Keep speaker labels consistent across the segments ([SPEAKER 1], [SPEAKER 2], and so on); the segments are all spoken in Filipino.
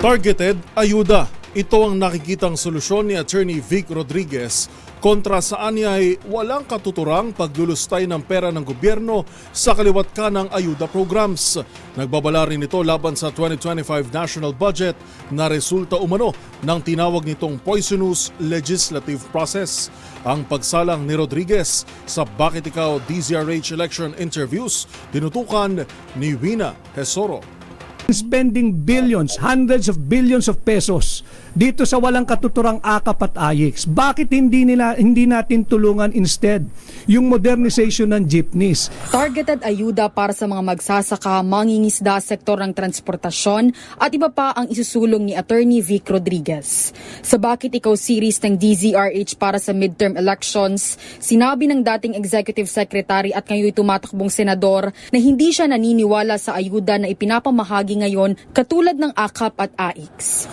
[SPEAKER 1] Targeted ayuda. Ito ang nakikitang solusyon ni Attorney Vic Rodriguez kontra sa anyay walang katuturang paglulustay ng pera ng gobyerno sa kaliwat kanang ayuda programs. Nagbabala rin ito laban sa 2025 national budget na resulta umano ng tinawag nitong poisonous legislative process. Ang pagsalang ni Rodriguez sa Bakit Ikaw DZRH election interviews tinutukan ni Wina Hesoro.
[SPEAKER 2] Spending billions, hundreds of billions of pesos dito sa walang katuturang AKAP at AYEX. Bakit hindi natin tulungan instead yung modernization ng jeepneys?
[SPEAKER 3] Targeted ayuda para sa mga magsasaka, mangingisda, sektor ng transportasyon at iba pa ang isusulong ni Attorney Vic Rodriguez. Sa Bakit Ikaw series ng DZRH para sa midterm elections, sinabi ng dating Executive Secretary at ngayon tumatakbong senador na hindi siya naniniwala sa ayuda na ipinapamahagi ngayon katulad ng AKAP at AYEX.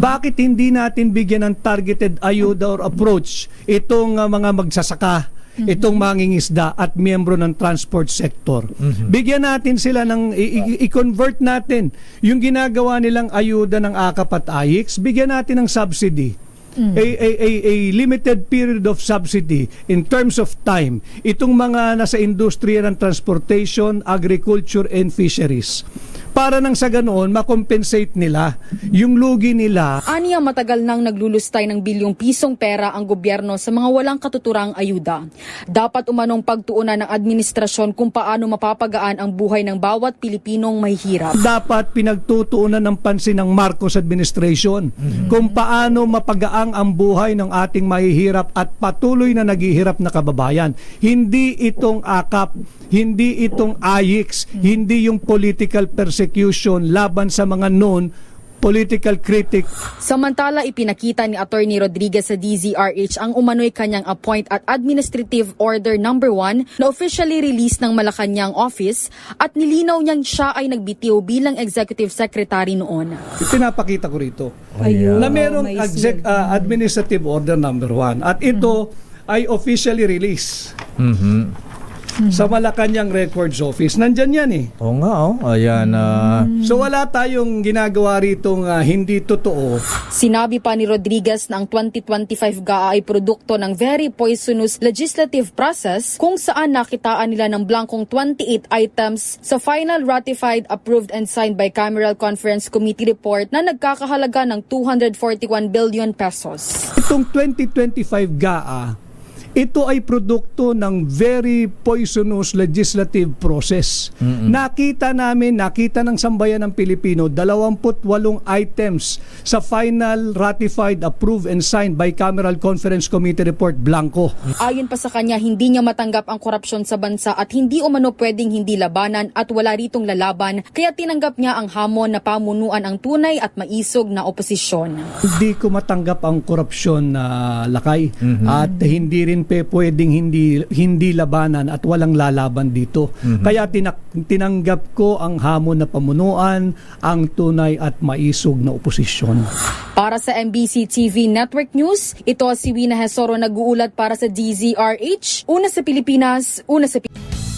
[SPEAKER 2] Bakit hindi natin bigyan ng targeted ayuda or approach itong mga magsasaka, itong mangingisda at miyembro ng transport sector? Bigyan natin sila ng i-convert natin yung ginagawa nilang ayuda ng AKAP at AYEX, bigyan natin ng subsidy. A limited period of subsidy in terms of time itong mga nasa industriya ng transportation, agriculture and fisheries. Para nang sa ganoon, makompensate nila yung lugi nila.
[SPEAKER 3] Aniya matagal nang naglulustay ng bilyong pisong pera ang gobyerno sa mga walang katuturang ayuda. Dapat umanong pagtuunan ng administrasyon kung paano mapapagaan ang buhay ng bawat Pilipinong mahihirap.
[SPEAKER 2] Dapat pinagtutuunan ng pansin ng Marcos administration kung paano mapagaang ang buhay ng ating mahihirap at patuloy na naghihirap na kababayan. Hindi itong AKAP, hindi itong AYEX, hindi yung political persecution laban sa mga political critic.
[SPEAKER 3] Samantala, ipinakita ni Attorney Rodriguez sa DZRH ang umano'y kanyang appoint at Administrative Order No. 1 na officially released ng Malacanang office at nilinaw niyang siya ay nagbitiw bilang Executive Secretary noon.
[SPEAKER 2] Pinapakita ko rito na merong Administrative Order No. 1 at ito ay officially released. Sa Malacanang Records Office. Nandyan yan eh.
[SPEAKER 4] Oo nga, ayan.
[SPEAKER 2] So wala tayong ginagawa ritong hindi totoo.
[SPEAKER 3] Sinabi pa ni Rodriguez na ang 2025 GAA ay produkto ng very poisonous legislative process kung saan nakitaan nila ng blankong 28 items sa final ratified, approved and signed bicameral conference committee report na nagkakahalaga ng 241 billion pesos.
[SPEAKER 2] Itong 2025 GAA, ito ay produkto ng very poisonous legislative process. Nakita ng sambayan ng Pilipino, 28 items sa final ratified, approved and signed bicameral conference committee report, blanco.
[SPEAKER 3] Ayon pa sa kanya, hindi niya matanggap ang korupsyon sa bansa at hindi umano pwedeng hindi labanan at wala ritong lalaban, kaya tinanggap niya ang hamon na pamunuan ang tunay at maisog na oposisyon.
[SPEAKER 2] Hindi ko matanggap ang korupsyon na lakay at hindi rin pwedeng hindi labanan at walang lalaban dito. Kaya tinanggap ko ang hamon na pamunuan, ang tunay at maisog na oposisyon.
[SPEAKER 3] Para sa MBC TV Network News, ito si Wina Hesoro nag-uulat para sa DZRH. Una sa Pilipinas, una sa Pilipinas.